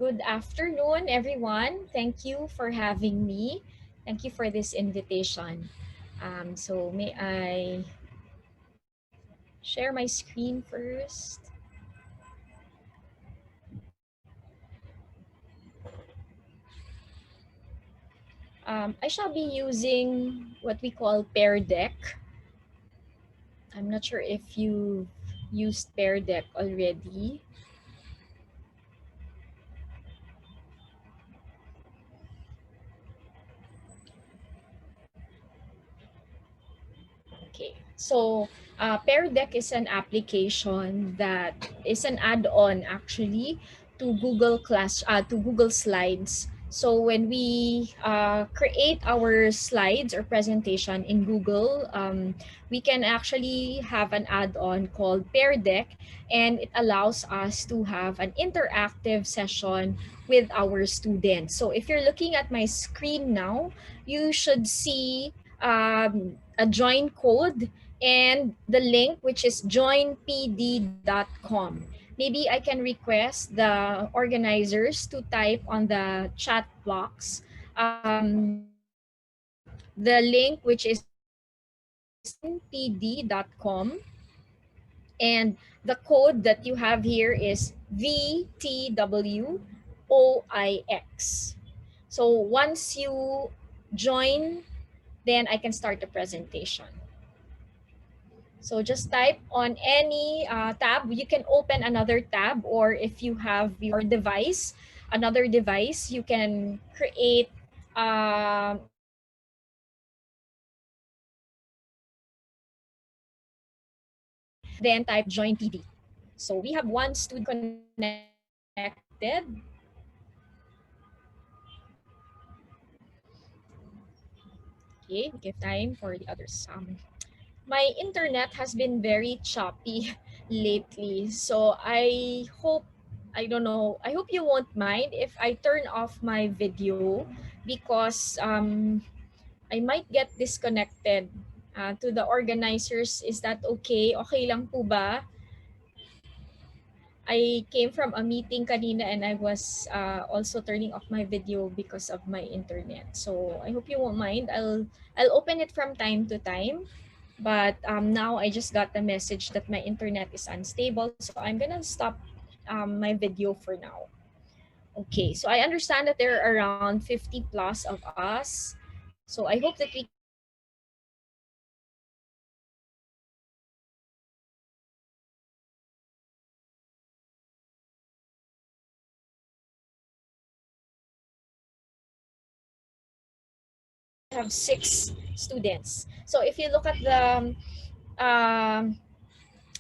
Good afternoon, everyone. Thank you for having me. Thank you for this invitation. So may I share my screen first? I shall be using what we call Pear Deck. I'm not sure if you used Pear Deck already. Okay, so Pear Deck is an application that is an add-on actually to Google Slides. So when we create our slides or presentation in Google, we can actually have an add-on called Pear Deck, and it allows us to have an interactive session with our students. So if you're looking at my screen now, you should see a join code and the link, which is joinpd.com. Maybe I can request the organizers to type on the chat box the link, which is pd.com, and the code that you have here is VTWOIX. So once you join, then I can start the presentation. So just type on any tab. You can open another tab, or if you have your device, another device, you can create then type join PD. So we have one student connected. Okay, give time for the others. My internet has been very choppy lately, so I don't know, I hope you won't mind if I turn off my video because I might get disconnected. To the organizers, is that okay? Okay lang po ba? I came from a meeting kanina and I was also turning off my video because of my internet. So I hope you won't mind. I'll open it from time to time. But now I just got the message that my internet is unstable. So I'm gonna stop my video for now. Okay, so I understand that there are around 50 plus of us. So I hope that we can have a good have 6 students. So if you look at the um,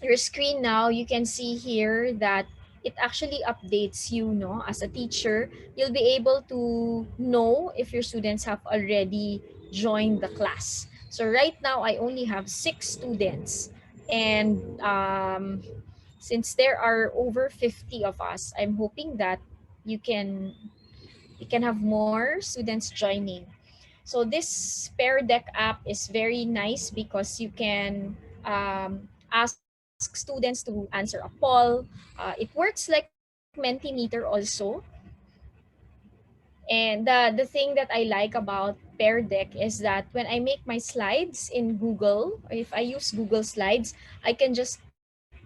your screen now, you can see here that it actually updates you, no? As a teacher, you'll be able to know if your students have already joined the class. So right now, I only have 6 students. And since there are over 50 of us, I'm hoping that you can you can have more students joining. So this Pair Deck app is very nice because you can ask students to answer a poll. It works like Mentimeter also. And the thing that I like about Pear Deck is that when I make my slides in Google, or if I use Google Slides, I can just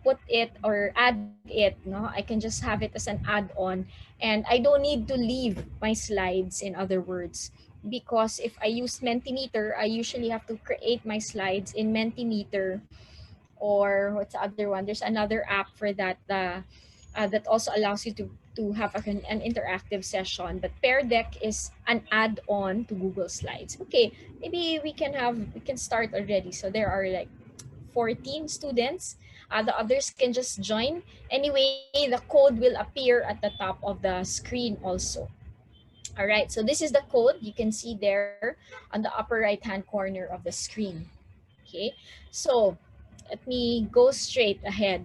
put it or add it. No, I can just have it as an add-on, and I don't need to leave my slides. In other words, because if I use Mentimeter, I usually have to create my slides in Mentimeter, or what's the other one? There's another app for that. That also allows you to have an interactive session. But Pear Deck is an add-on to Google Slides. Okay, maybe we can start already. So there are like 14 students. The others can just join. Anyway, the code will appear at the top of the screen also. All right, so this is the code you can see there on the upper right-hand corner of the screen. Okay, so let me go straight ahead.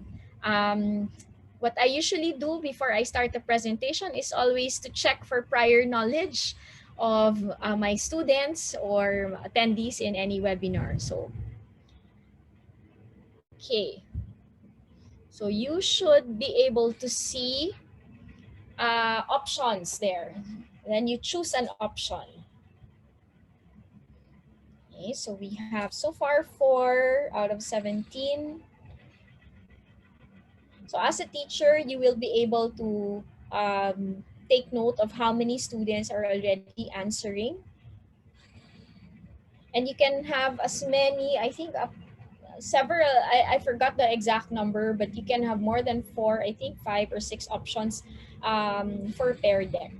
What I usually do before I start the presentation is always to check for prior knowledge of my students or attendees in any webinar. So, okay. So you should be able to see options there. Then you choose an option. Okay, so we have so far 4 out of 17. So as a teacher, you will be able to take note of how many students are already answering. And you can have as many, I think, several, I forgot the exact number, but you can have more than 4, I think 5 or 6 options for pair deck.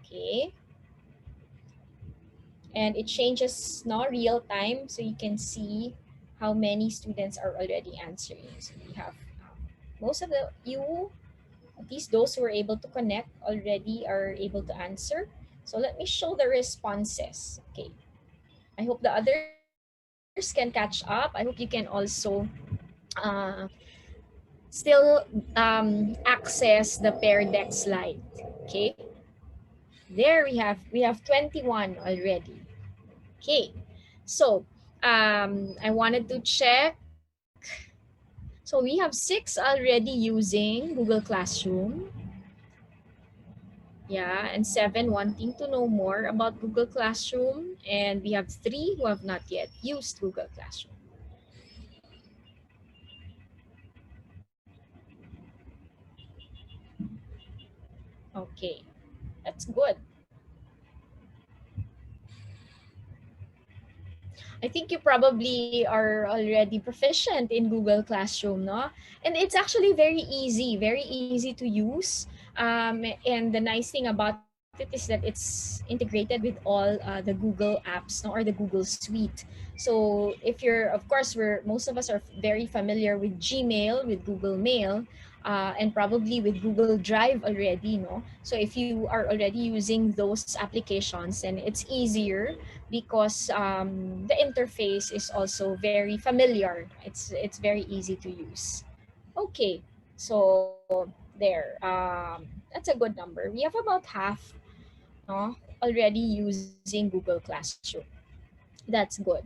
Okay. And it changes now real time, so you can see how many students are already answering. So we have most of the you, at least those who were able to connect already are able to answer. So let me show the responses. Okay. I hope the others can catch up. I hope you can also uh, still access the pair deck slide. Okay. There we have 21 already. Okay. So I wanted to check. So we have 6 already using Google Classroom. Yeah, and 7 wanting to know more about Google Classroom. And we have 3 who have not yet used Google Classroom. Okay, that's good. I think you probably are already proficient in Google Classroom, no? And it's actually very easy to use. And the nice thing about it is that it's integrated with all the Google apps, no, or the Google Suite. So if you're, of course, most of us are very familiar with Gmail, with Google Mail, and probably with Google Drive already, no? So if you are already using those applications, then it's easier because the interface is also very familiar. It's very easy to use. Okay, so there. That's a good number. We have about half, no, already using Google Classroom. That's good.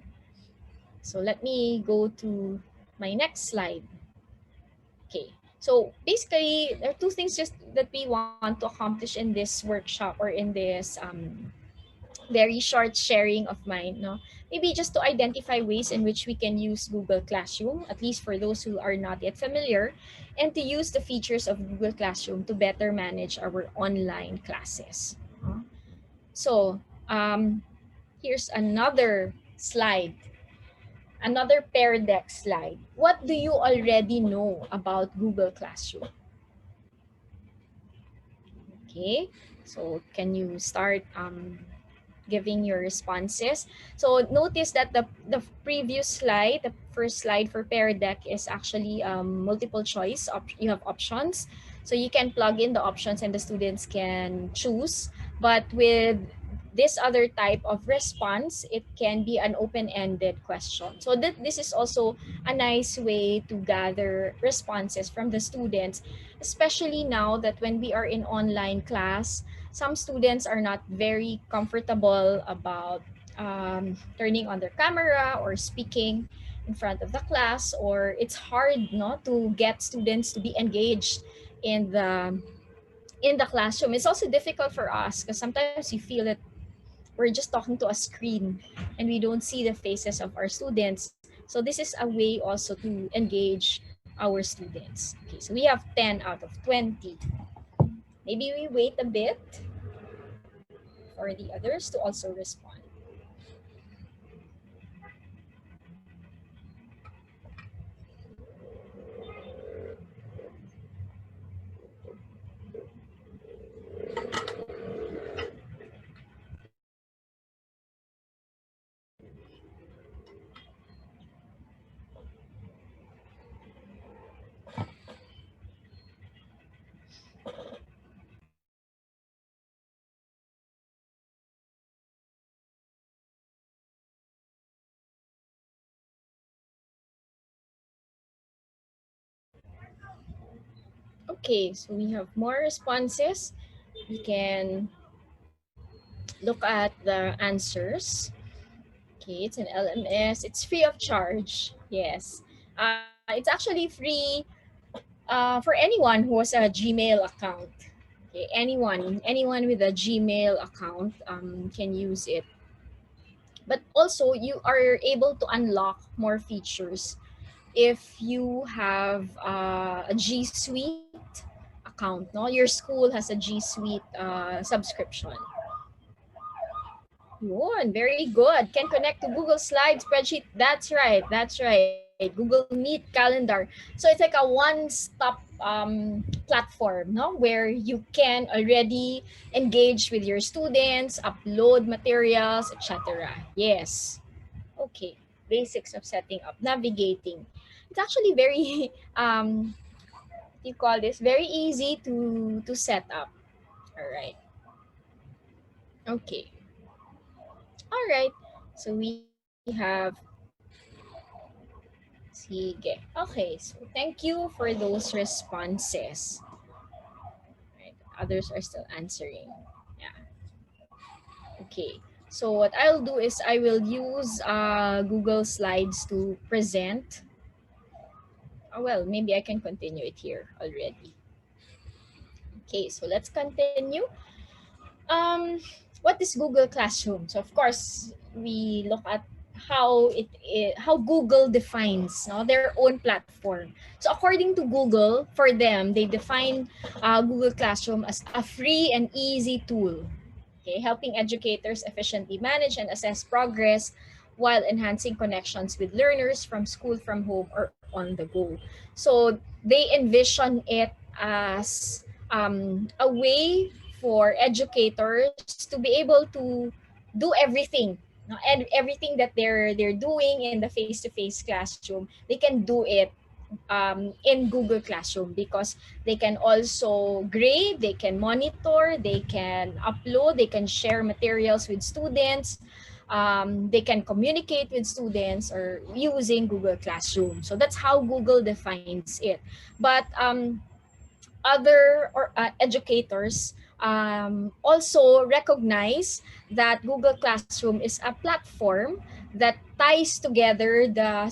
So let me go to my next slide. Okay. So basically, there are two things just that we want to accomplish in this workshop or in this very short sharing of mine, no? Maybe just to identify ways in which we can use Google Classroom, at least for those who are not yet familiar, and to use the features of Google Classroom to better manage our online classes. No? So here's another slide, another pair deck slide. What do you already know about Google Classroom? Okay, so can you start giving your responses. So notice that the previous slide, the first slide for pair deck is actually multiple choice. You have options. So you can plug in the options and the students can choose. But with this other type of response, it can be an open-ended question. So this is also a nice way to gather responses from the students, especially now that when we are in online class, some students are not very comfortable about turning on their camera or speaking in front of the class, or it's hard not to get students to be engaged in the classroom. It's also difficult for us because sometimes you feel that we're just talking to a screen and we don't see the faces of our students. So this is a way also to engage our students. Okay, so we have 10 out of 20. Maybe we wait a bit for the others to also respond. Okay, so we have more responses. We can look at the answers. Okay, it's an LMS. It's free of charge. Yes. It's actually free for anyone who has a Gmail account. Okay, anyone with a Gmail account can use it. But also, you are able to unlock more features if you have a G Suite account. No, your school has a G Suite subscription. Yun, very good. Can connect to Google Slides, spreadsheet. That's right. That's right. Google Meet calendar. So it's like a one-stop platform, no, where you can already engage with your students, upload materials, etc. Yes. Okay. Basics of setting up, navigating. It's actually very you call this very easy to set up. All right. Okay. All right. So we have Sige. Okay, so thank you for those responses. Right. Others are still answering. Yeah. Okay. So what I'll do is I will use Google Slides to present. Oh, well, maybe I can continue it here already. Okay, so let's continue. Um, what is Google Classroom? So of course, we look at how Google defines, no, their own platform. So according to Google, for them, they define Google Classroom as a free and easy tool, okay, helping educators efficiently manage and assess progress while enhancing connections with learners from school, from home, or on the go. So they envision it as a way for educators to be able to do everything, no? And everything that they're doing in the face-to-face classroom, they can do it in Google Classroom, because they can also grade, they can monitor, they can upload, they can share materials with students, they can communicate with students or using Google Classroom. So that's how Google defines it. But other or educators also recognize that Google Classroom is a platform that ties together the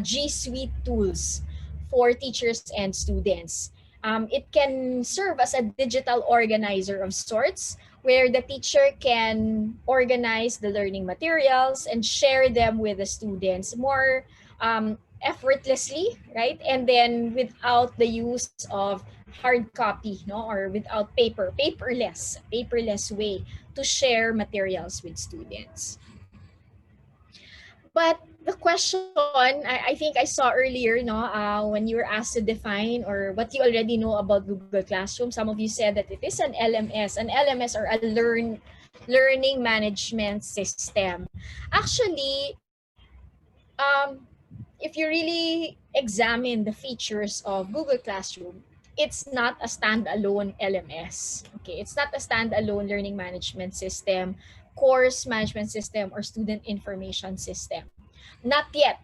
G Suite tools for teachers and students. It can serve as a digital organizer of sorts, where the teacher can organize the learning materials and share them with the students more effortlessly, right? And then without the use of hard copy, no, or without paperless way to share materials with students. But the question, I think I saw earlier, no, when you were asked to define or what you already know about Google Classroom, some of you said that it is an LMS. An LMS, or a learning management system. Actually, if you really examine the features of Google Classroom, it's not a standalone LMS. Okay, it's not a standalone learning management system, course management system, or student information system. Not yet,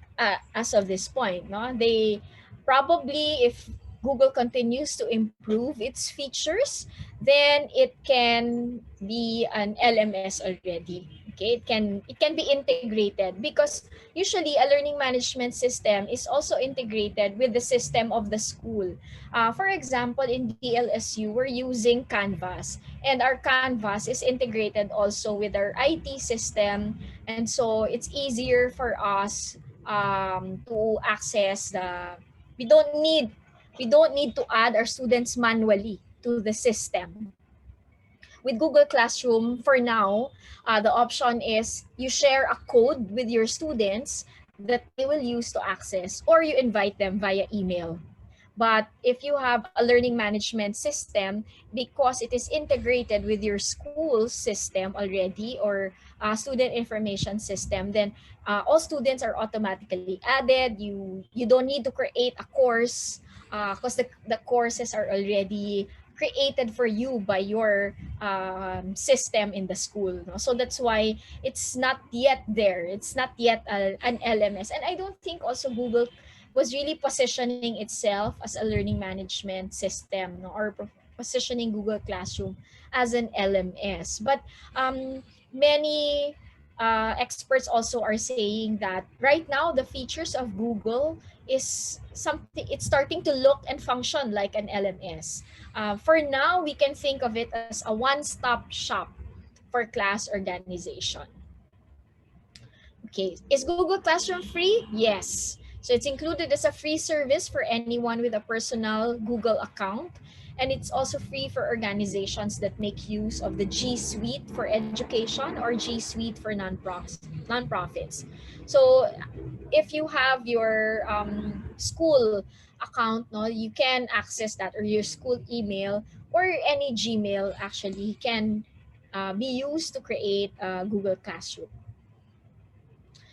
as of this point. No, they probably, if Google continues to improve its features, then it can be an LMS already. Okay, it can be integrated, because usually a learning management system is also integrated with the system of the school. For example, in DLSU, we're using Canvas, and our Canvas is integrated also with our IT system, and so it's easier for us to access the. We don't need we don't need to add our students manually to the system. With Google Classroom, for now, the option is you share a code with your students that they will use to access, or you invite them via email. But if you have a learning management system, because it is integrated with your school system already, or student information system, then all students are automatically added. You don't need to create a course, because the courses are already created for you by your system in the school. No? So that's why it's not yet there. It's not yet an LMS. And I don't think also Google was really positioning itself as a learning management system, no? Or positioning Google Classroom as an LMS. But many experts also are saying that right now the features of Google is something, it's starting to look and function like an LMS. For now, we can think of it as a one-stop shop for class organization. Okay, is Google Classroom free? Yes. So it's included as a free service for anyone with a personal Google account. And it's also free for organizations that make use of the G Suite for education or G Suite for nonprofits. So if you have your school account, no, you can access that, or your school email or any Gmail actually can be used to create a Google Classroom.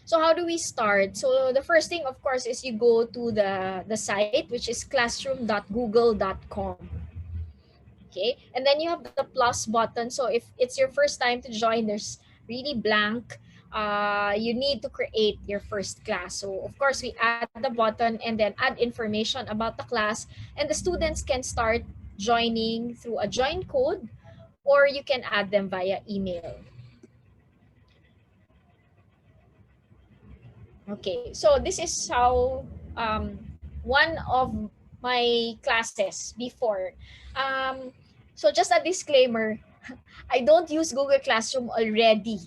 So how do we start? So the first thing, of course, is you go to the site, which is classroom.google.com. Okay, and then you have the plus button. So if it's your first time to join, there's really blank. You need to create your first class. So of course, we add the button and then add information about the class, and the students can start joining through a join code, or you can add them via email. Okay, so this is how one of my classes before. Um, so just a disclaimer, I don't use Google Classroom already,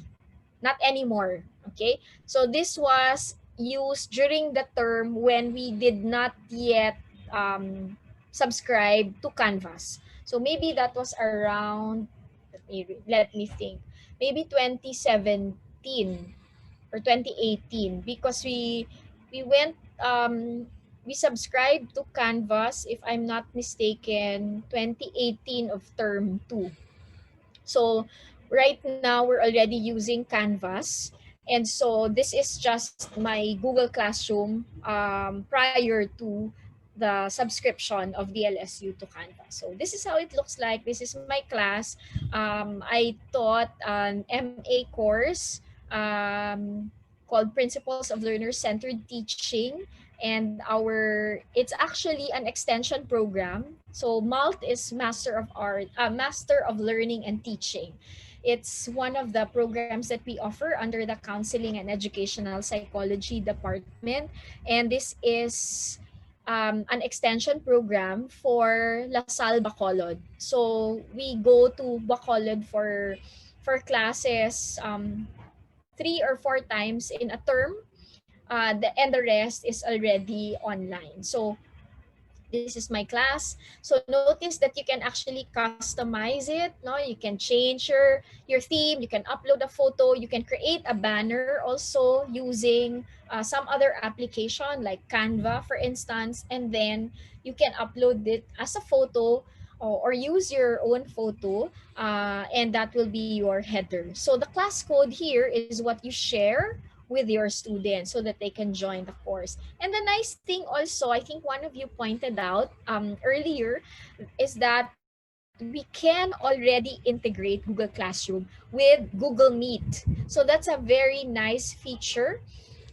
not anymore. Okay, so this was used during the term when we did not yet subscribe to Canvas. So maybe that was around, let me think, maybe 2017 or 2018, because we went we subscribed to Canvas, if I'm not mistaken, 2018 of term 2. So right now we're already using Canvas. And so this is just my Google Classroom prior to the subscription of DLSU to Canvas. So this is how it looks like. This is my class. I taught an MA course called Principles of Learner-Centered Teaching. And it's actually an extension program. So MALT is Master of Learning and Teaching. It's one of the programs that we offer under the Counseling and Educational Psychology Department. And this is an extension program for La Salle Bacolod. So we go to Bacolod for classes 3 or 4 times in a term, and the rest is already online. So this is my class. So notice that you can actually customize it. No, you can change your theme. You can upload a photo. You can create a banner also using some other application like Canva, for instance, and then you can upload it as a photo, or use your own photo, and that will be your header. So the class code here is what you share with your students so that they can join the course. And the nice thing also, I think one of you pointed out earlier, is that we can already integrate Google Classroom with Google Meet. So that's a very nice feature,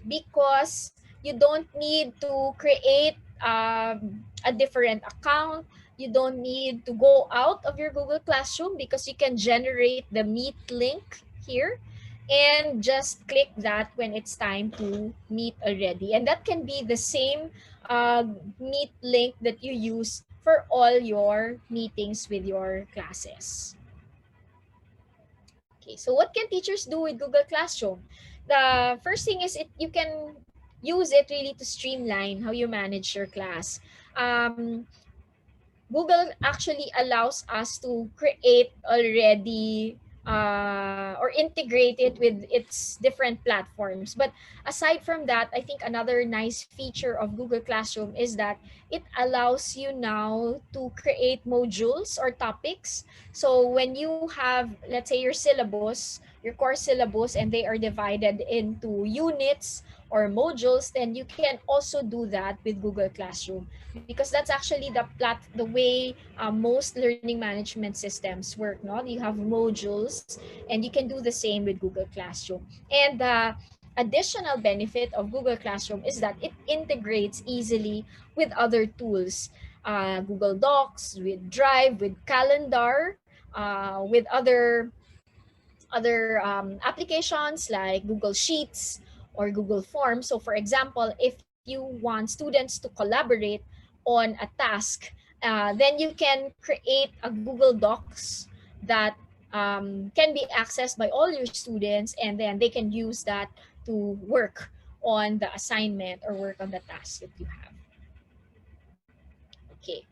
because you don't need to create a different account. You don't need to go out of your Google Classroom, because you can generate the Meet link here and just click that when it's time to meet already. And that can be the same Meet link that you use for all your meetings with your classes. Okay, so what can teachers do with Google Classroom? The first thing is you can use it really to streamline how you manage your class. Um, Google actually allows us to create already or integrate it with its different platforms. But aside from that, I think another nice feature of Google Classroom is that it allows you now to create modules or topics. So when you have, let's say, your syllabus, your course syllabus, and they are divided into units or modules, then you can also do that with Google Classroom, because that's actually the way most learning management systems work. No, you have modules, and you can do the same with Google Classroom. And the additional benefit of Google Classroom is that it integrates easily with other tools, Google Docs, with Drive, with Calendar, with other other applications like Google Sheets or Google Forms. So, for example, if you want students to collaborate on a task, then you can create a Google Docs that can be accessed by all your students, and then they can use that to work on the assignment or work on the task that you have. Okay.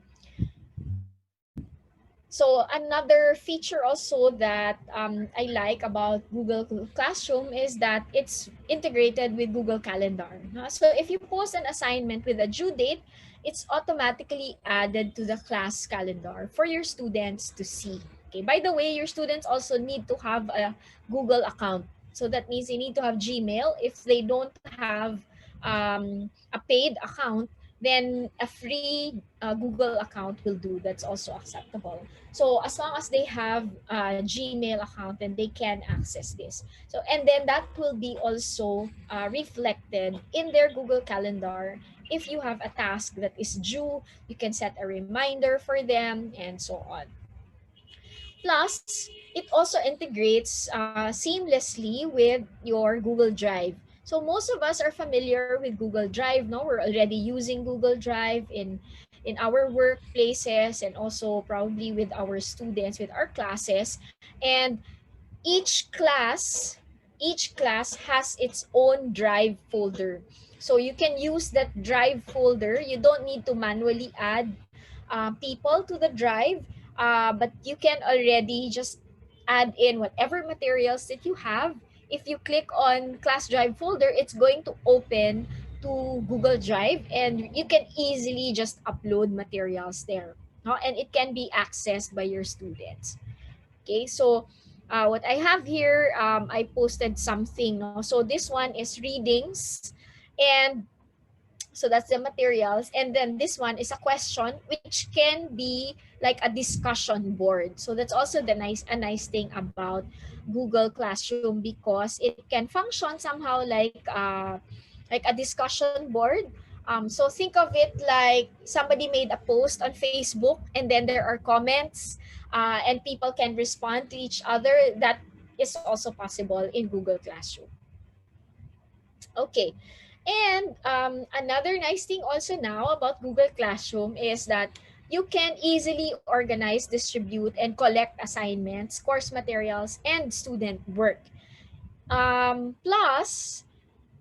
So another feature also that I like about Google Classroom is that it's integrated with Google Calendar. So if you post an assignment with a due date, it's automatically added to the class calendar for your students to see. Okay. By the way, your students also need to have a Google account. So that means they need to have Gmail. If they don't have a paid account, then a free Google account will do. That's also acceptable. So as long as they have a Gmail account, then they can access this. So and then that will be also reflected in their Google Calendar. If you have a task that is due, you can set a reminder for them and so on. Plus, it also integrates seamlessly with your Google Drive. So most of us are familiar with Google Drive. No, we're already using Google Drive in our workplaces and also probably with our students, with our classes. And each class each class has its own drive folder. So you can use that drive folder. You don't need to manually add people to the drive, but you can already just add in whatever materials that you have. If you click on class drive folder, it's going to open to Google Drive, and you can easily just upload materials there, no? And it can be accessed by your students. Okay, so what I have here, I posted something. No? So this one is readings, and so that's the materials. And then this one is a question, which can be like a discussion board. So that's also a nice thing about Google Classroom, because it can function somehow like a discussion board. So think of it like somebody made a post on Facebook, and then there are comments, and people can respond to each other. That is also possible in Google Classroom. Okay. And another nice thing also now about Google Classroom is that you can easily organize, distribute, and collect assignments, course materials, and student work. Plus,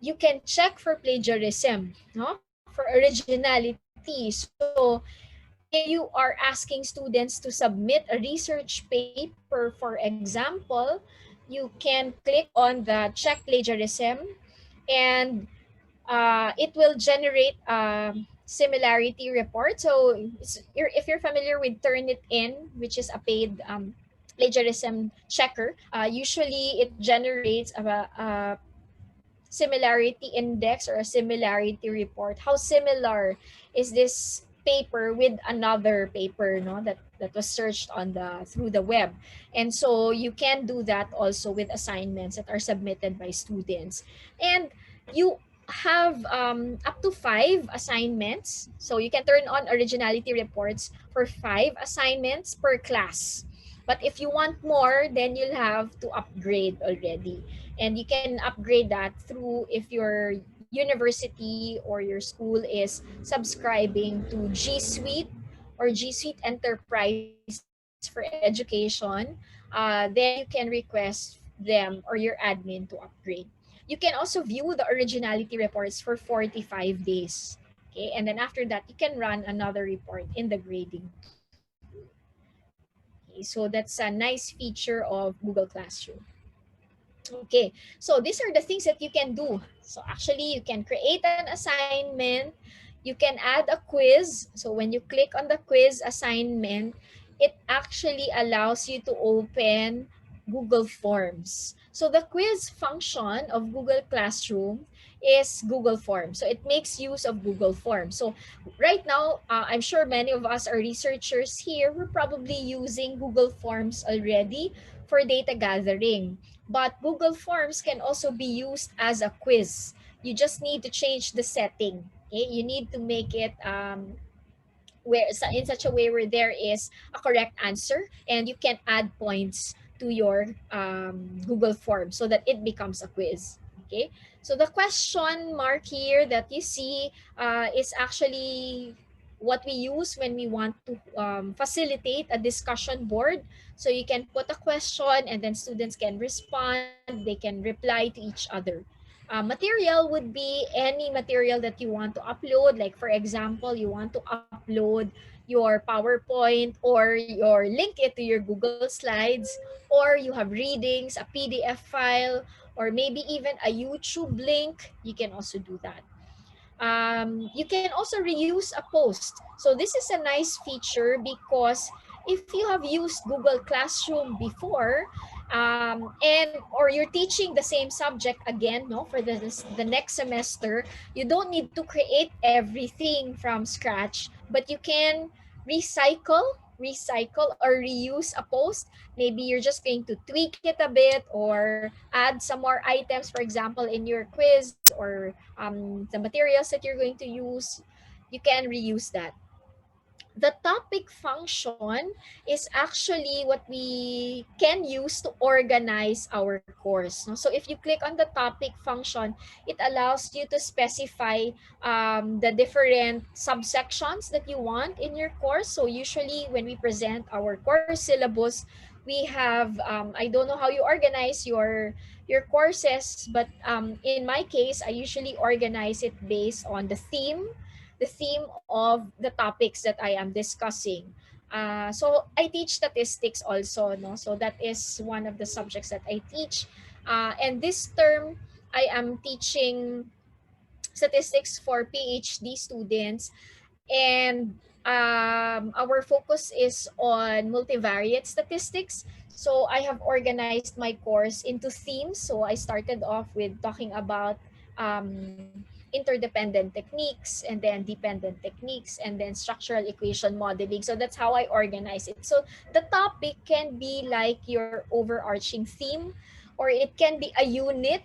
you can check for plagiarism, no? For originality. So if you are asking students to submit a research paper, for example, you can click on the check plagiarism, and it will generate a similarity report. So if you're familiar with Turnitin, which is a paid plagiarism checker, usually it generates a similarity index or a similarity report. How similar is this paper with another paper, no, that was searched on the through the web. And so you can do that also with assignments that are submitted by students. And you have up to 5 assignments, so you can turn on originality reports for 5 assignments per class. But if you want more, then you'll have to upgrade already, and you can upgrade that through, if your university or your school is subscribing to G Suite or G Suite Enterprise for Education, then you can request them or your admin to upgrade. You can also view the originality reports for 45 days. Okay, and then after that, you can run another report in the grading tool. Okay, so that's a nice feature of Google Classroom. Okay, so these are the things that you can do. So actually, you can create an assignment, you can add a quiz. So when you click on the quiz assignment, it actually allows you to open Google Forms. So the quiz function of Google Classroom is Google Forms. So it makes use of Google Forms. So right now, I'm sure many of us are researchers here. We're probably using Google Forms already for data gathering. But Google Forms can also be used as a quiz. You just need to change the setting. Okay? You need to make it where in such a way where there is a correct answer, and you can add points to your Google form so that it becomes a quiz. Okay, so the question mark here that you see is actually what we use when we want to facilitate a discussion board. So you can put a question and then students can respond, they can reply to each other. Material would be any material that you want to upload. Like for example, you want to upload your PowerPoint or your link it to your Google Slides, or you have readings, a PDF file, or maybe even a YouTube link. You can also do that. You can also reuse a post. So this is a nice feature because if you have used Google Classroom before, and or you're teaching the same subject again, no, for the next semester, you don't need to create everything from scratch, but you can recycle or reuse a post. Maybe you're just going to tweak it a bit or add some more items, for example, in your quiz or the materials that you're going to use. You can reuse that. The topic function is actually what we can use to organize our course. No? So if you click on the topic function, it allows you to specify the different subsections that you want in your course. So usually when we present our course syllabus, we have I don't know how you organize your courses, but in my case, I usually organize it based on the theme of the topics that I am discussing. So I teach statistics also, no? So that is one of the subjects that I teach. And this term, I am teaching statistics for PhD students, and our focus is on multivariate statistics. So I have organized my course into themes. So I started off with talking about interdependent techniques, and then dependent techniques, and then structural equation modeling. So that's how I organize it. So the topic can be like your overarching theme, or it can be a unit,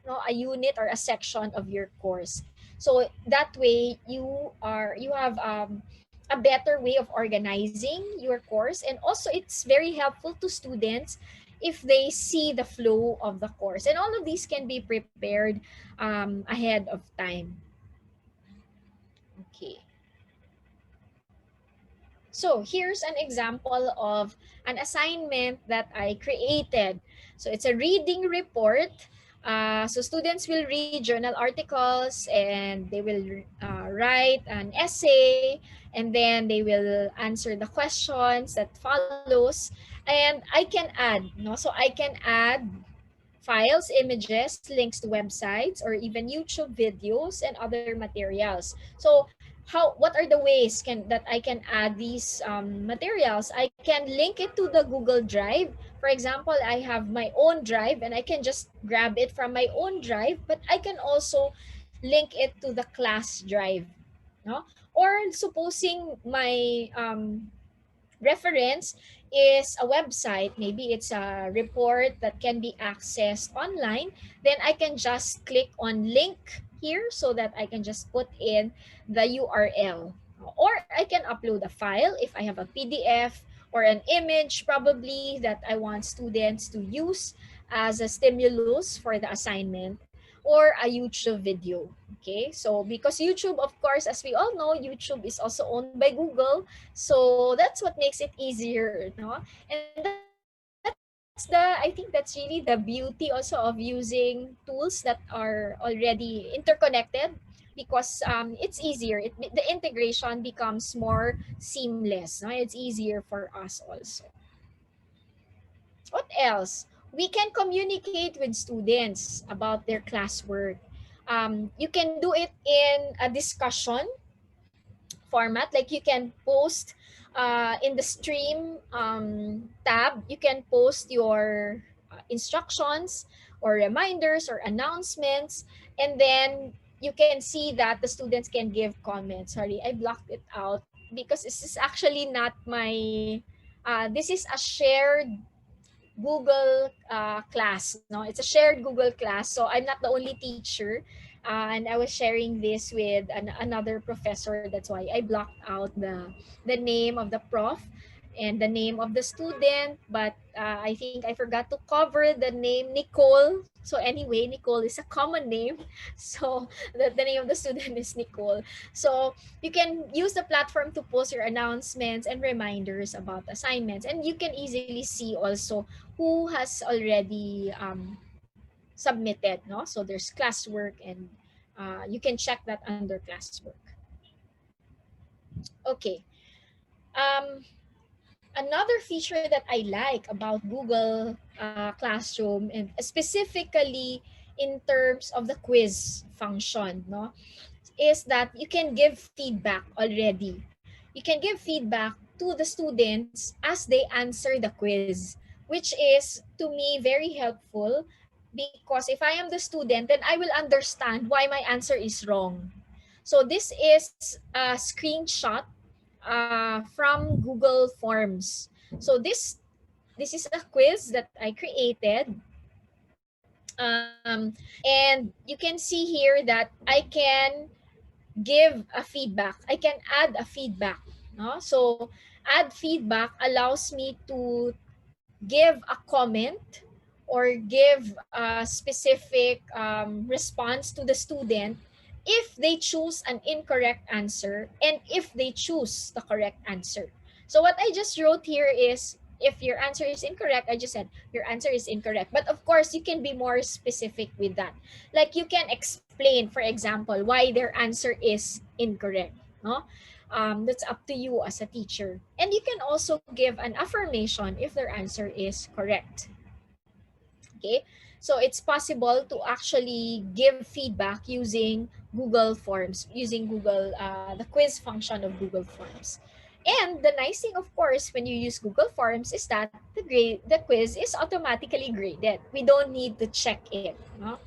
no, a unit or a section of your course. So that way you have a better way of organizing your course, and also it's very helpful to students if they see the flow of the course, and all of these can be prepared ahead of time. Okay. So here's an example of an assignment that I created. So it's a reading report. So students will read journal articles, and they will write an essay, and then they will answer the questions that follows. And I can add, no? So I can add files, images, links to websites, or even YouTube videos and other materials. So what are the ways that I can add these materials? I can link it to the Google Drive. For example, I have my own drive, and I can just grab it from my own drive, but I can also link it to the class drive. No? Or supposing my reference is a website, maybe it's a report that can be accessed online, then I can just click on link here so that I can just put in the URL. Or I can upload a file if I have a PDF or an image probably that I want students to use as a stimulus for the assignment, or a YouTube video. Okay, so because YouTube, of course, as we all know, YouTube is also owned by Google, so that's what makes it easier, no? And I think that's really the beauty also of using tools that are already interconnected, because it's easier. The integration becomes more seamless. No? It's easier for us also. What else? We can communicate with students about their classwork. You can do it in a discussion format. Like you can post in the stream tab, you can post your instructions or reminders or announcements, and then you can see that the students can give comments. Sorry, I blocked it out because this is actually not my this is a shared Google class. No, it's a shared Google class. So I'm not the only teacher, and I was sharing this with another professor. That's why I blocked out the name of the prof. and the name of the student, but I think I forgot to cover the name Nicole. So anyway, Nicole is a common name. So the name of the student is Nicole. So you can use the platform to post your announcements and reminders about assignments. And you can easily see also who has already submitted, no? So there's classwork, and you can check that under classwork. Okay. Um, Another feature that I like about Google Classroom, and specifically in terms of the quiz function, no, is that you can give feedback already. You can give feedback to the students as they answer the quiz, which is to me very helpful, because if I am the student, then I will understand why my answer is wrong. So this is a screenshot from Google Forms. So this is a quiz that I created, and you can see here that I can give a feedback. I can add a feedback. No? So add feedback allows me to give a comment or give a specific response to the student if they choose an incorrect answer and if they choose the correct answer. So what I just wrote here is, if your answer is incorrect, I just said your answer is incorrect. But of course, you can be more specific with that. Like you can explain, for example, why their answer is incorrect. No? That's up to you as a teacher. And you can also give an affirmation if their answer is correct. Okay, so it's possible to actually give feedback using Google Forms, using the quiz function of Google Forms. And the nice thing, of course, when you use Google Forms is that the quiz is automatically graded. We don't need to check it, no?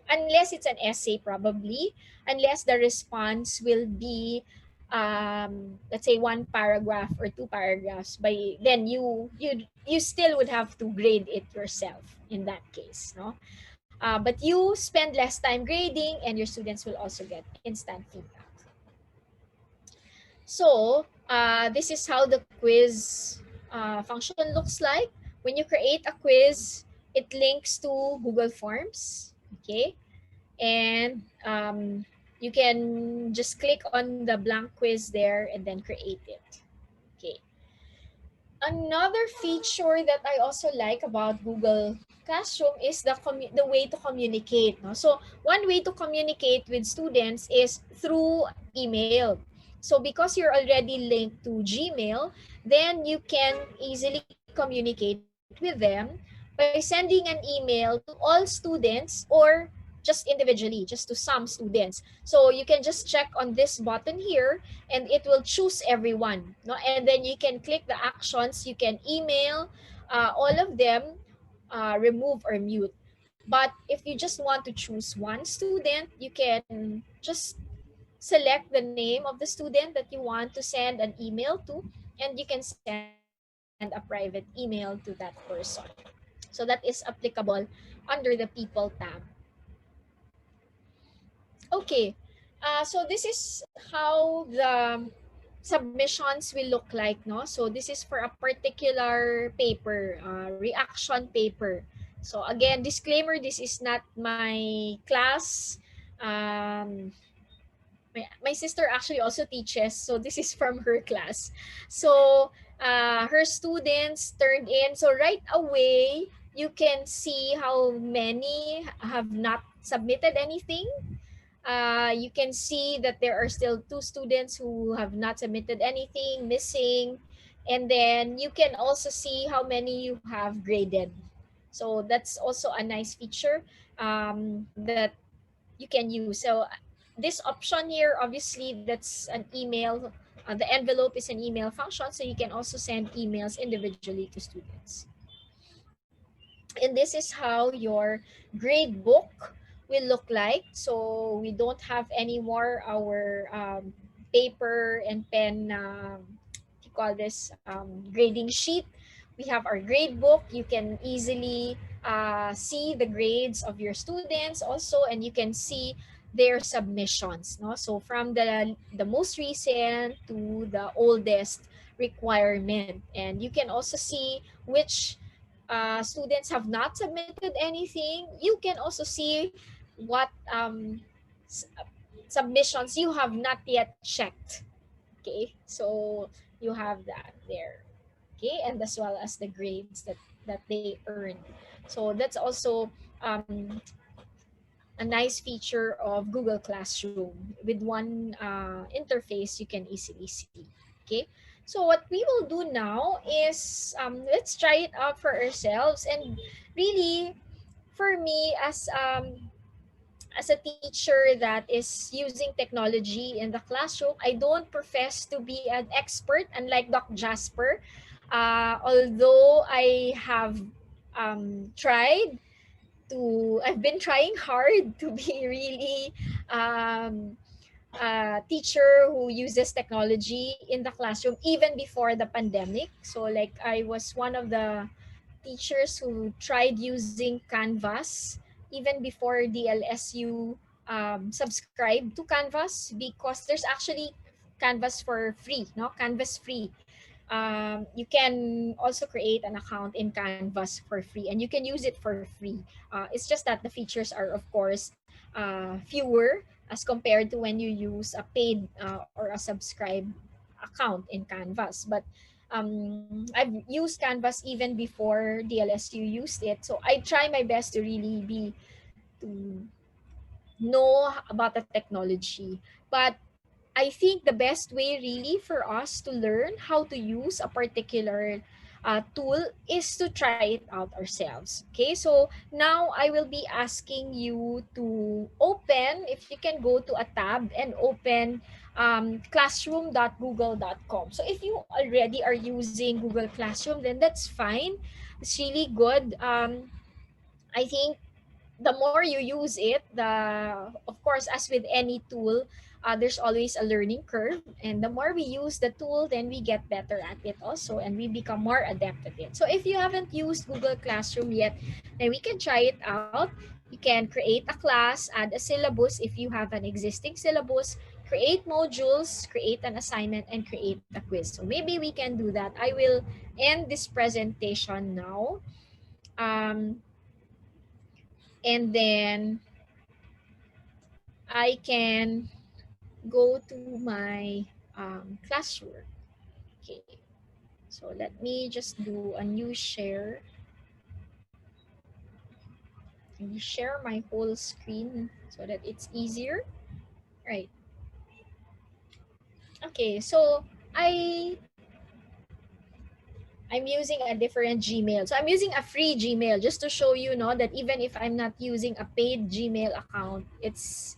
Unless it's an essay, probably, unless the response will be let's say one paragraph or two paragraphs, by then you still would have to grade it yourself in that case, no? But you spend less time grading, and your students will also get instant feedback. So this is how the quiz function looks like. When you create a quiz, it links to Google Forms. Okay, and you can just click on the blank quiz there and then create it. Okay. Another feature that I also like about Google Classroom is the way to communicate. No? So one way to communicate with students is through email. So because you're already linked to Gmail, then you can easily communicate with them by sending an email to all students, or just individually, just to some students. So you can just check on this button here, and it will choose everyone, no? And then you can click the actions, you can email all of them, remove or mute. But if you just want to choose one student, you can just select the name of the student that you want to send an email to, and you can send a private email to that person. So that is applicable under the people tab. Okay, so this is how the submissions will look like, no? So this is for a particular paper, reaction paper. So again, disclaimer, this is not my class. Um, my sister actually also teaches, so this is from her class. So her students turned in. So right away, you can see how many have not submitted anything. You can see that there are still two students who have not submitted anything, missing. And then you can also see how many you have graded. So that's also a nice feature that you can use. So this option here, obviously, that's an email. The envelope is an email function, so you can also send emails individually to students. And this is how your grade book will look like. So we don't have anymore our paper and pen, what you call this, grading sheet. We have our grade book. You can easily see the grades of your students also, and you can see their submissions, no? So from the most recent to the oldest requirement. And you can also see which students have not submitted anything. You can also see what s- submissions you have not yet checked. Okay, so you have that there. Okay, and as well as the grades that they earn. So that's also a nice feature of Google Classroom. With one interface, you can easily see. Okay, so what we will do now is let's try it out for ourselves. And really, for me as a teacher that is using technology in the classroom, I don't profess to be an expert, unlike Doc Jasper. Although I have tried I've been trying hard to be really um, a teacher who uses technology in the classroom even before the pandemic. So like I was one of the teachers who tried using Canvas even before DLSU subscribed to Canvas, because there's actually Canvas for free, no? Canvas free. You can also create an account in Canvas for free, and you can use it for free. It's just that the features are, of course, fewer as compared to when you use a paid or a subscribed account in Canvas. But I've used Canvas even before DLSU used it, so I try my best to really be to know about the technology. But I think the best way really for us to learn how to use a particular tool is to try it out ourselves. Okay, so now I will be asking you to open, if you can go to a tab and open classroom.google.com. So if you already are using Google Classroom, then that's fine. It's really good. I think the more you use it, of course, as with any tool, there's always a learning curve, and the more we use the tool, then we get better at it also, and we become more adept at it. So if you haven't used Google Classroom yet, then we can try it out. You can create a class, add a syllabus if you have an existing syllabus, create modules, create an assignment, and create a quiz. So maybe we can do that. I will end this presentation now. Um, and then I can go to my classwork. Okay, so let me just do a new share and share my whole screen so that it's easier. Right. Okay, so I I'm using a different Gmail. So I'm using a free Gmail just to show you, know, that even if I'm not using a paid Gmail account, it's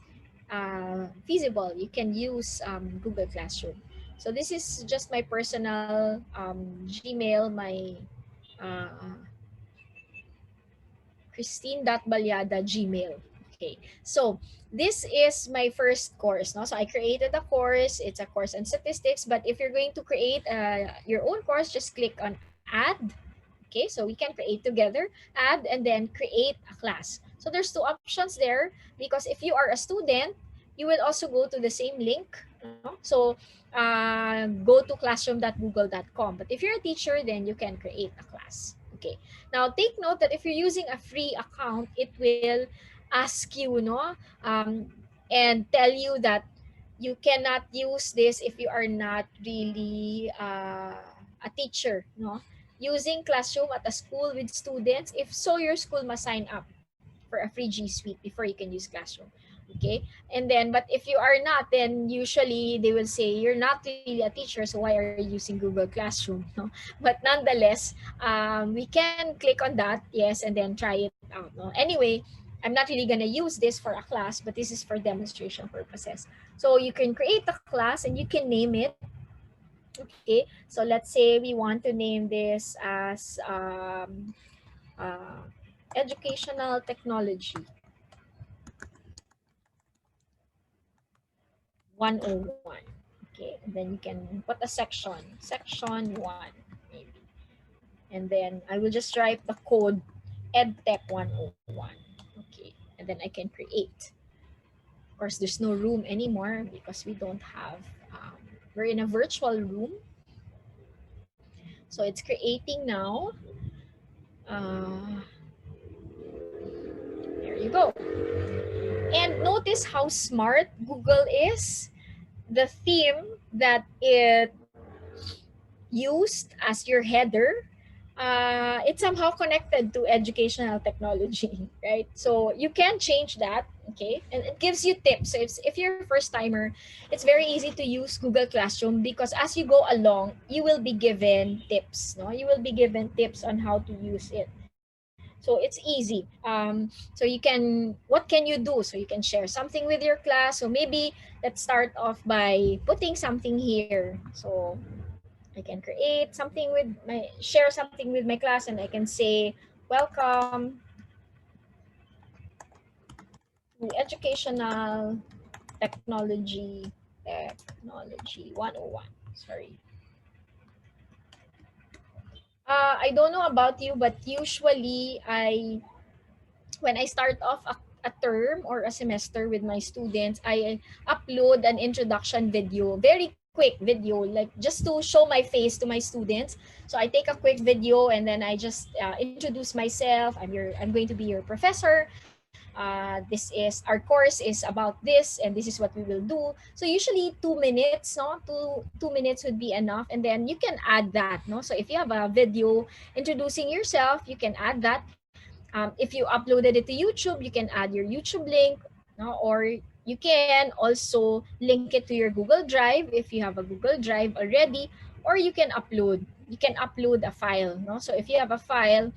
feasible. You can use Google Classroom. So this is just my personal Gmail, my uh, Christine.Ballada Gmail. Okay. So this is my first course. No? So I created a course. It's a course on statistics. But if you're going to create your own course, just click on add. Okay, so we can create together, add, and then create a class. So there's two options there, because if you are a student, you will also go to the same link. No? So go to classroom.google.com. But if you're a teacher, then you can create a class. Okay. Now take note that if you're using a free account, it will ask you, no, and tell you that you cannot use this if you are not really a teacher, no, using Classroom at a school with students. If so, your school must sign up for a free G Suite before you can use Classroom. Okay, and then but if you are not, then usually they will say you're not really a teacher, so why are you using Google Classroom? No, but nonetheless, we can click on that, yes, and then try it out. No, anyway, I'm not really gonna use this for a class, but this is for demonstration purposes. So you can create a class and you can name it. Okay, so let's say we want to name this as uh, educational technology 101. Okay, and then you can put a section 1 maybe, and then I will just write the code edtech 101. Okay, and then I can create. Of course, there's no room anymore because we don't have we're in a virtual room. So it's creating now. There you go. And notice how smart Google is. The theme that it used as your header, it's somehow connected to educational technology, right? So you can change that, okay? And it gives you tips. So if you're a first timer, it's very easy to use Google Classroom because as you go along, you will be given tips, no? You will be given tips on how to use it. So it's easy. So you can, what can you do? So you can share something with your class. So maybe let's start off by putting something here. So I can create something with my, share something with my class, and I can say, welcome to Educational Technology 101. Sorry. I don't know about you, but usually when I start off a term or a semester with my students, I upload an introduction video, very quick video, like just to show my face to my students. So I take a quick video and then I just introduce myself. I'm going to be your professor. This is our course is about this, and this is what we will do. So usually 2 minutes, no, two minutes would be enough, and then you can add that, no. So if you have a video introducing yourself, you can add that. If you uploaded it to YouTube, you can add your YouTube link, no? Or you can also link it to your Google Drive if you have a Google Drive already, or you can upload. You can upload a file, no? So if you have a file,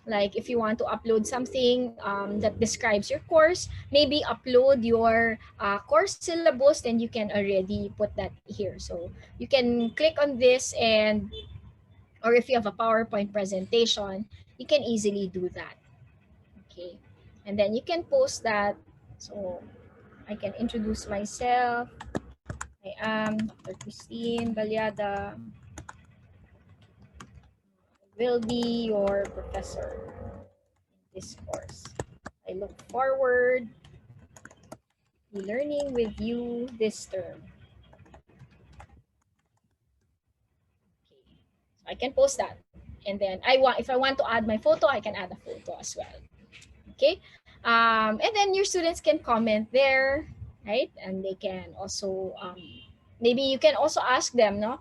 like if you want to upload something that describes your course, maybe upload your course syllabus, then you can already put that here. So you can click on this, and or if you have a PowerPoint presentation, you can easily do that. Okay, and then you can post that. So I can introduce myself. I am Dr. Christine Ballada. Will be your professor in this course. I look forward to learning with you this term. Okay. So I can post that. And then if I want to add my photo, I can add a photo as well. Okay. And then your students can comment there, right? And they can also maybe you can also ask them, no,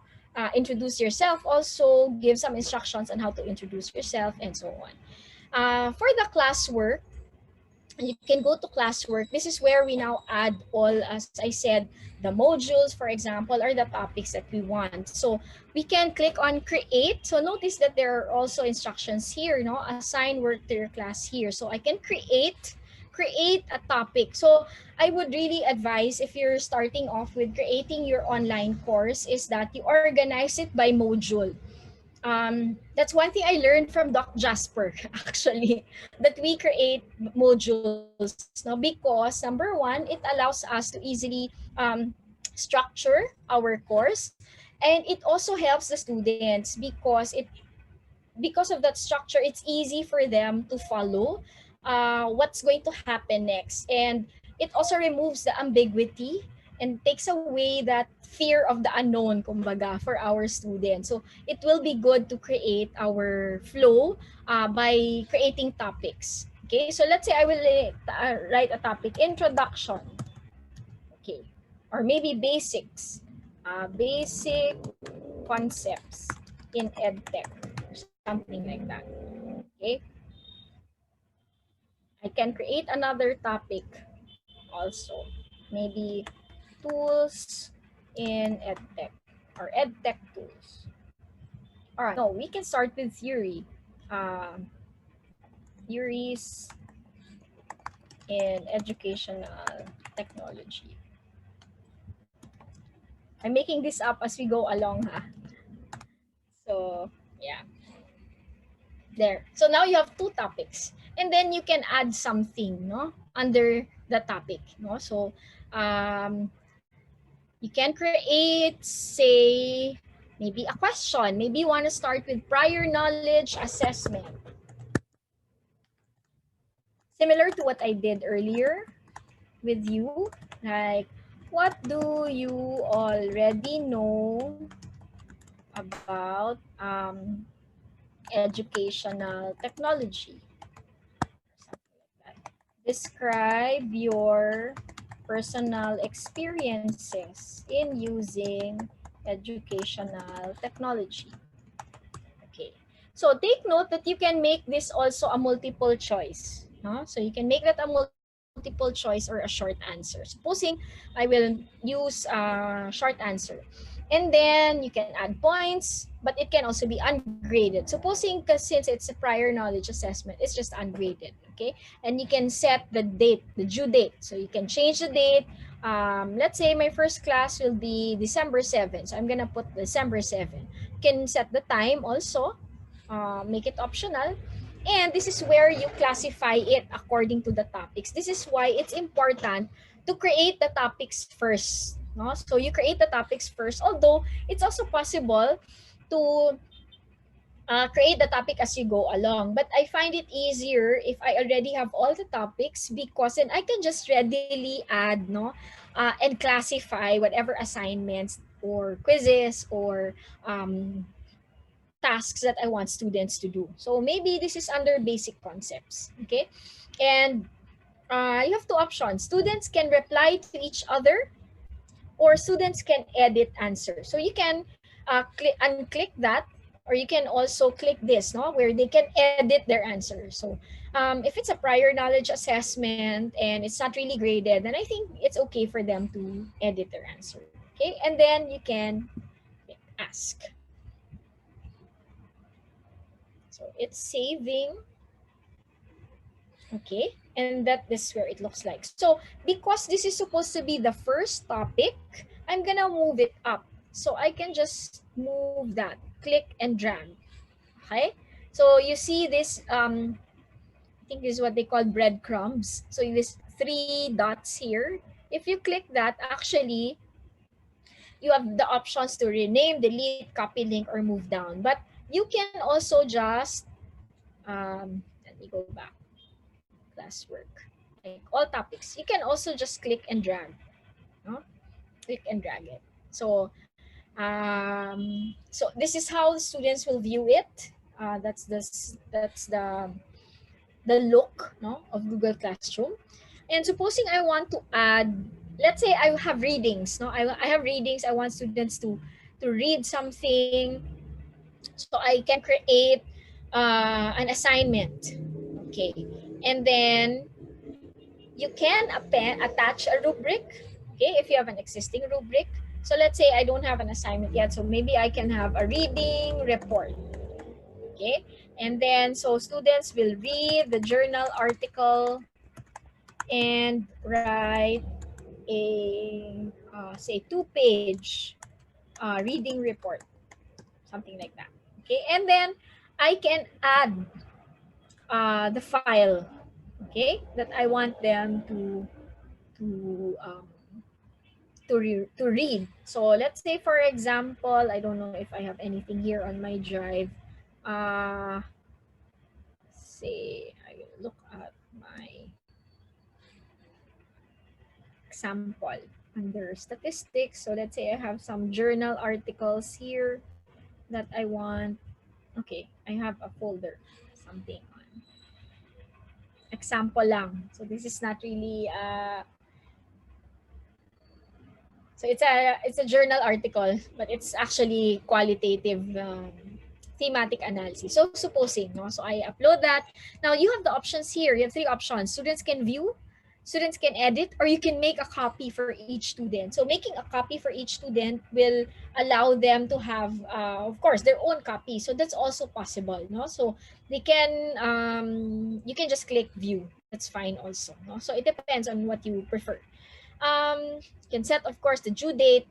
introduce yourself, also give some instructions on how to introduce yourself, and so on. For the classwork, you can go to classwork. This is where we now add all, as I said, the modules, for example, or the topics that we want. So we can click on create. So notice that there are also instructions here, no? Assign work to your class here. So I can create a topic. So I would really advise, if you're starting off with creating your online course, is that you organize it by module. That's one thing I learned from Doc Jasper, actually, that we create modules, no, because number one, it allows us to easily structure our course, and it also helps the students because of that structure, it's easy for them to follow what's going to happen next. And it also removes the ambiguity and takes away that fear of the unknown, kumbaga, for our students. So it will be good to create our flow by creating topics. Okay, so let's say I will write a topic, introduction, okay, or maybe basics, basic concepts in edtech, or something like that. Okay, I can create another topic also, maybe tools in edtech, or edtech tools. All right, no, we can start with theory. Theories in educational technology. I'm making this up as we go along, ha. So yeah, there. So now you have two topics, and then you can add something, no, under the topic, no. So you can create, say, maybe a question. Maybe you want to start with prior knowledge assessment, similar to what I did earlier with you. Like, what do you already know about um, educational technology, something like that. Describe your personal experiences in using educational technology. Okay. So take note that you can make this also a multiple choice. No? So you can make that a multiple choice or a short answer. Supposing I will use a short answer. And then you can add points, but it can also be ungraded. Supposing, because since it's a prior knowledge assessment, it's just ungraded. Okay. And you can set the date, the due date. So you can change the date. Let's say my first class will be December 7th. So I'm going to put December 7th. You can set the time also, make it optional. And this is where you classify it according to the topics. This is why it's important to create the topics first. No? So you create the topics first, although it's also possible to create the topic as you go along. But I find it easier if I already have all the topics, because then I can just readily add, no, and classify whatever assignments or quizzes or tasks that I want students to do. So maybe this is under basic concepts. Okay. And you have two options. Students can reply to each other, or students can edit answer. So you can unclick that, or you can also click this, no, where they can edit their answer. So if it's a prior knowledge assessment and it's not really graded, then I think it's okay for them to edit their answer. Okay, and then you can ask. So it's saving. Okay, and that is where it looks like. So because this is supposed to be the first topic, I'm gonna move it up. So I can just move that, click and drag. Okay, so you see this, I think this is what they call breadcrumbs. So this three dots here, if you click that, actually you have the options to rename, delete, copy link, or move down. But you can also just let me go back, classwork, like all topics. You can also just click and drag, no? Click and drag it. So this is how students will view it. That's the look, no, of Google Classroom. And supposing I want to add, let's say I have readings, no, I have readings. I want students to read something, so I can create an assignment. Okay, and then you can attach a rubric, okay, if you have an existing rubric. So let's say I don't have an assignment yet, so maybe I can have a reading report. Okay, and then so students will read the journal article and write a say 2-page reading report, something like that. Okay, and then I can add the file, okay, that I want them to to read. So let's say, for example, I don't know if I have anything here on my drive. Uh, say I will look at my example under statistics. So let's say I have some journal articles here that I want. Okay, I have a folder, something on example lang. So this is not really so it's a journal article, but it's actually qualitative thematic analysis. So supposing, no, so I upload that. Now you have the options here. You have three options. Students can view, students can edit, or you can make a copy for each student. So making a copy for each student will allow them to have, of course, their own copy. So that's also possible, no. So they can, you can just click view. That's fine also, no. So it depends on what you prefer. You can set, of course, the due date.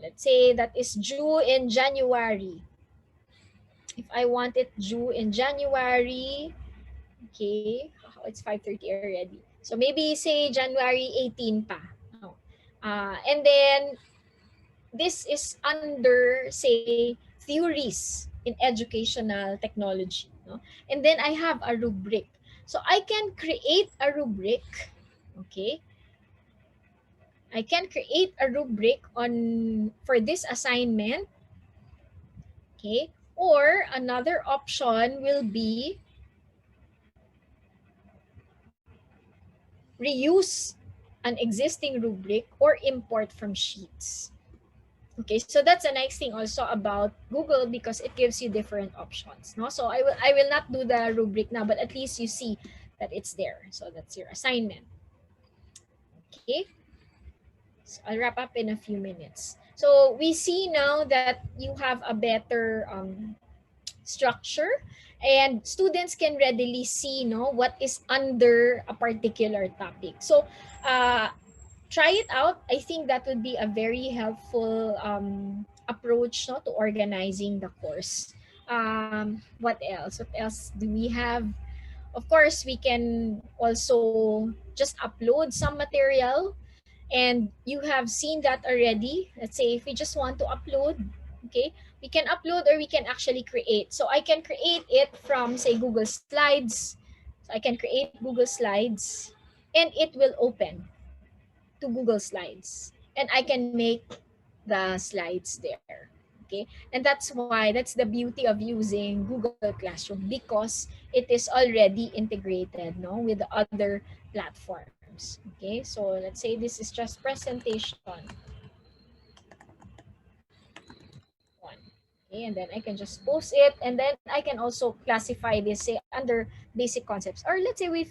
Let's say that is due in January. If I want it due in January, okay, it's 5:30 already. So maybe say January 18 pa. No. And then this is under, say, theories in educational technology. No? And then I have a rubric. So I can create a rubric, okay, I can create a rubric on for this assignment. Okay. Or another option will be reuse an existing rubric or import from sheets. Okay, so that's a nice thing also about Google because it gives you different options. No, so I will not do the rubric now, but at least you see that it's there. So that's your assignment. Okay, so I'll wrap up in a few minutes. So we see now that you have a better structure, and students can readily see what is under a particular topic. So try it out. I think that would be a very helpful approach, to organizing the course. What else? What else do we have? Of course, we can also just upload some material, and you have seen that already. Let's say if we just want to upload, okay, we can upload or we can actually create. So I can create it from, say, Google Slides. So I can create Google Slides and it will open to Google Slides, and I can make the slides there. Okay, and that's the beauty of using Google Classroom, because it is already integrated, with the other platforms. Okay, so let's say this is just presentation one. Okay, and then I can just post it, and then I can also classify this, say, under basic concepts. Or let's say we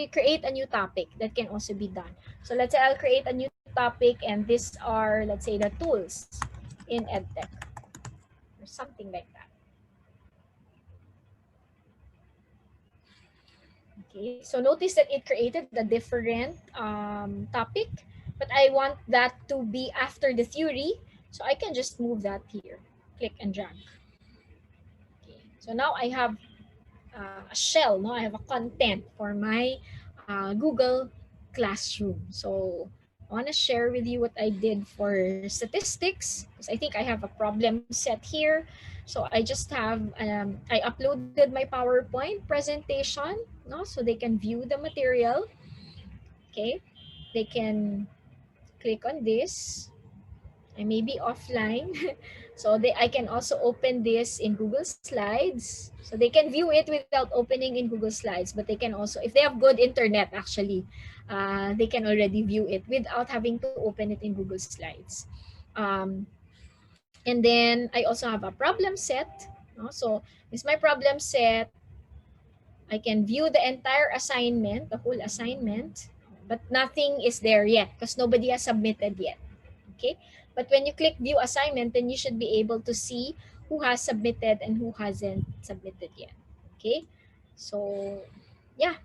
create a new topic that can also be done. So let's say I'll create a new topic, and these are, let's say, the tools in EdTech or something like that. Okay, so notice that it created a different topic, but I want that to be after the theory, so I can just move that here, click and drag. Okay, so now I have a shell, no? I have a content for my Google Classroom. So I want to share with you what I did for statistics, because I think I have a problem set here. So I just have, I uploaded my PowerPoint presentation, no? So they can view the material. Okay, they can click on this. I may be offline. So I can also open this in Google Slides. So they can view it without opening in Google Slides, but they can also, if they have good internet actually, they can already view it without having to open it in Google Slides. And then I also have a problem set. No? So this is my problem set. I can view the entire assignment, the whole assignment, but nothing is there yet because nobody has submitted yet. Okay, but when you click view assignment, then you should be able to see who has submitted and who hasn't submitted yet. Okay, so yeah,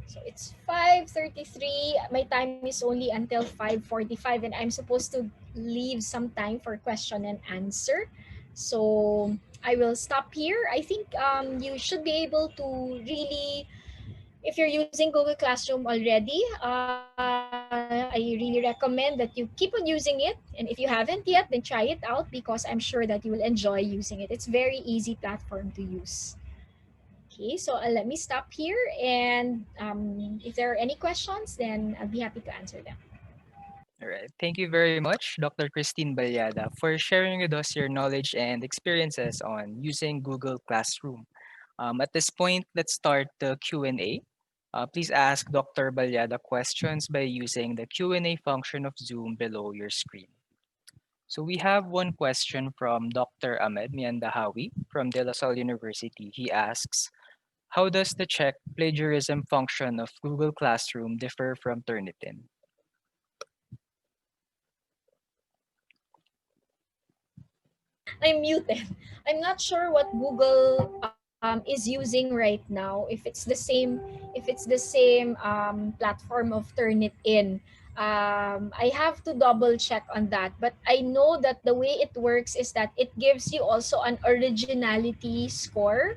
so it's 5:33. My time is only until 5:45, and I'm supposed to leave some time for question and answer. So I will stop here. I think you should be able to really, if you're using Google Classroom already, I really recommend that you keep on using it. And if you haven't yet, then try it out, because I'm sure that you will enjoy using it. It's very easy platform to use. Okay, so let me stop here. And if there are any questions, then I'll be happy to answer them. All right. Thank you very much, Dr. Christine Ballada, for sharing with us your knowledge and experiences on using Google Classroom. At this point, let's start the Q&A. Please ask Dr. Ballada questions by using the Q&A function of Zoom below your screen. So we have one question from Dr. Ahmed Miandahawi from De La Salle University. He asks, how does the check plagiarism function of Google Classroom differ from Turnitin? I'm muted. I'm not sure what Google is using right now. If it's the same platform of Turnitin. I have to double check on that. But I know that the way it works is that it gives you also an originality score.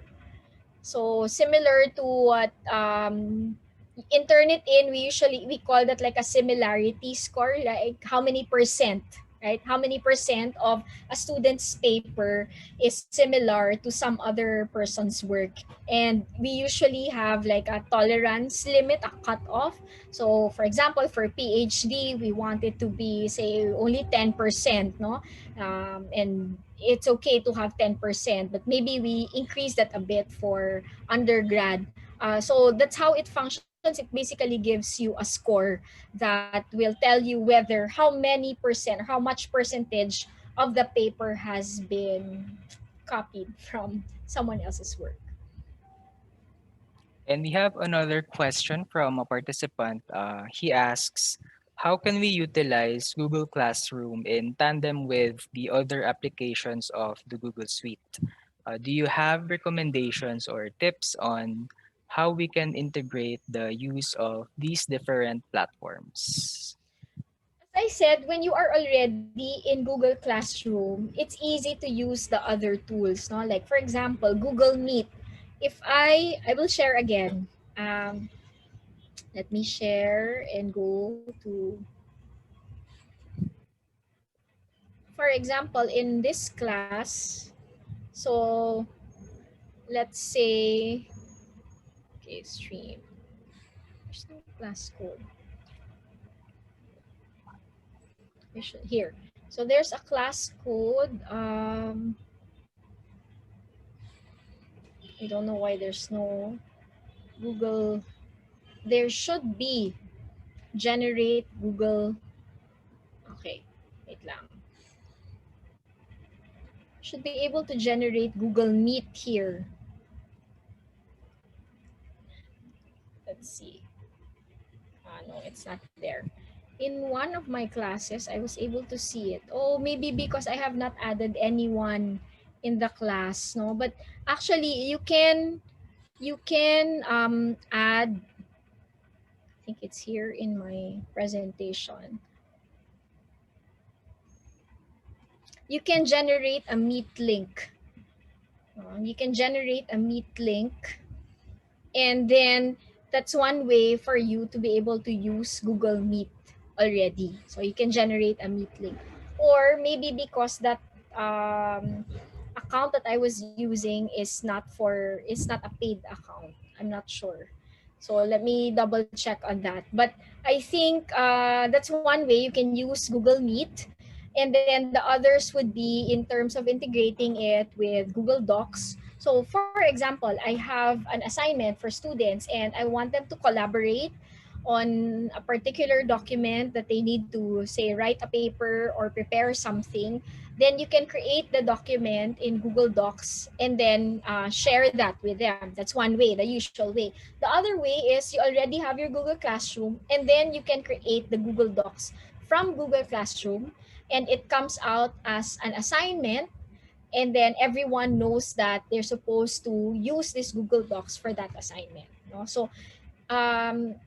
So similar to what in Turnitin, we call that like a similarity score, like how many percent, right? How many percent of a student's paper is similar to some other person's work. And we usually have like a tolerance limit, a cutoff. So for example, for PhD, we want it to be, say, only 10%, no? And it's okay to have 10%, but maybe we increase that a bit for undergrad. So that's how it functions. It basically gives you a score that will tell you whether how many percent or how much percentage of the paper has been copied from someone else's work. And we have another question from a participant. He asks, how can we utilize Google Classroom in tandem with the other applications of the Google Suite? Do you have recommendations or tips on how we can integrate the use of these different platforms? As I said, when you are already in Google Classroom, it's easy to use the other tools, no? Like for example, Google Meet. If I will share again. Let me share and go to, for example, in this class. So let's say, okay, stream. There's no class code. Here. So there's a class code. I don't know why there's no Google. There should be generate Google. Okay, wait lang. Should be able to generate Google Meet here. Let's see. No, it's not there. In one of my classes, I was able to see it. Oh, maybe because I have not added anyone in the class, no? But actually, you can add. I think it's here in my presentation. You can generate a Meet link. You can generate a Meet link, and then that's one way for you to be able to use Google Meet already. So you can generate a Meet link. Or maybe because that account that I was using is not a paid account. I'm not sure. So let me double check on that. But I think that's one way you can use Google Meet. And then the others would be in terms of integrating it with Google Docs. So for example, I have an assignment for students and I want them to collaborate on a particular document that they need to say write a paper or prepare something. Then you can create the document in Google Docs and then share that with them. That's one way, the usual way. The other way is you already have your Google Classroom and then you can create the Google Docs from Google Classroom, and it comes out as an assignment, and then everyone knows that they're supposed to use this Google Docs for that assignment. No? So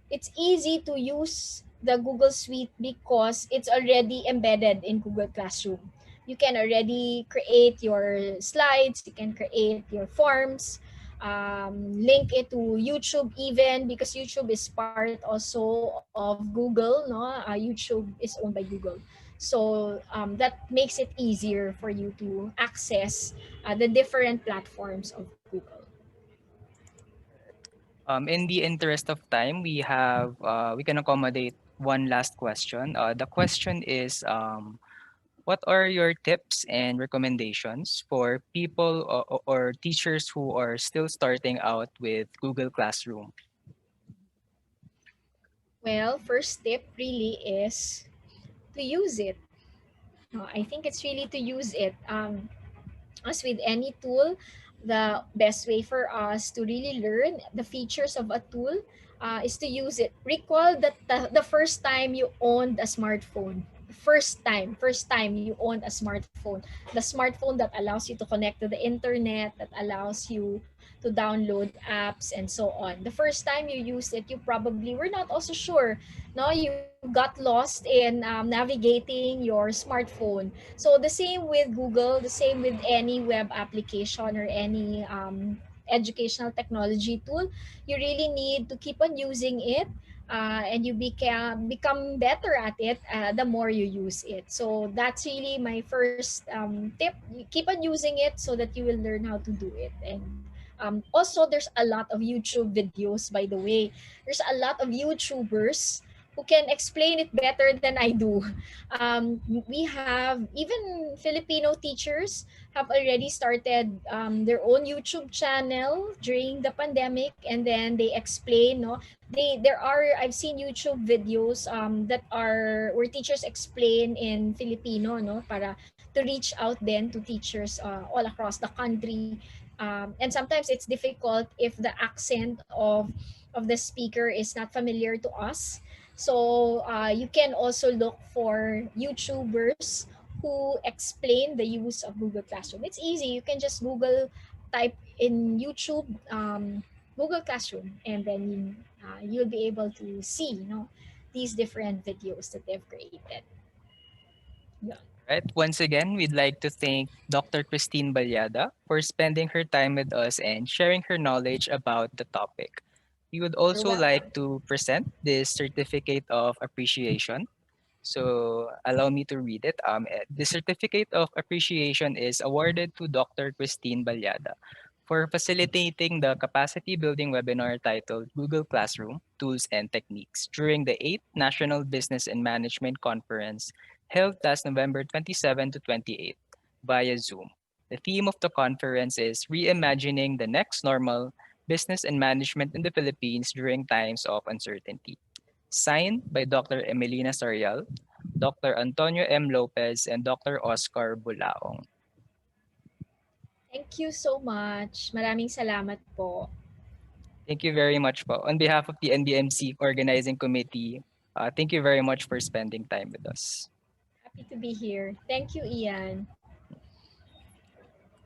it's easy to use the Google Suite because it's already embedded in Google Classroom. You can already create your slides, you can create your forms, link it to YouTube even, because YouTube is part also of Google. No, YouTube is owned by Google, so that makes it easier for you to access the different platforms of Google. In the interest of time, we can accommodate one last question. The question is, what are your tips and recommendations for people or teachers who are still starting out with Google Classroom? Well, first tip really is to use it. I think it's really to use it. As with any tool, the best way for us to really learn the features of a tool is to use it. Recall that the first time you owned a smartphone. First time you owned a smartphone. The smartphone that allows you to connect to the internet, that allows you to download apps and so on. The first time you used it, you probably were not also sure. No, you got lost in navigating your smartphone. So the same with Google, the same with any web application or any educational technology tool. You really need to keep on using it, and you become better at it the more you use it. So that's really my first tip. You keep on using it so that you will learn how to do it. And also, there's a lot of YouTube videos, by the way. There's a lot of YouTubers who can explain it better than I do. We have even Filipino teachers have already started their own YouTube channel during the pandemic, and then they explain. No, there are, I've seen YouTube videos that are where teachers explain in Filipino, no, para to reach out then to teachers all across the country. And sometimes it's difficult if the accent of the speaker is not familiar to us. So you can also look for YouTubers who explain the use of Google Classroom. It's easy. You can just type in YouTube, Google Classroom, and then you'll be able to see, these different videos that they've created. Yeah. Right. Once again, we'd like to thank Dr. Christine Ballada for spending her time with us and sharing her knowledge about the topic. We would You're also like welcome. to present this certificate of appreciation. So allow me to read it. The certificate of appreciation is awarded to Dr. Christine Ballada for facilitating the capacity building webinar titled Google Classroom Tools and Techniques during the 8th National Business and Management Conference held last November 27 to 28 via Zoom. The theme of the conference is Reimagining the Next Normal Business and Management in the Philippines During Times of Uncertainty. Signed by Dr. Emelina Sorial, Dr. Antonio M. Lopez, and Dr. Oscar Bulaong. Thank you so much. Maraming salamat po. Thank you very much po. On behalf of the NBMC Organizing Committee, thank you very much for spending time with us. Happy to be here. Thank you, Ian.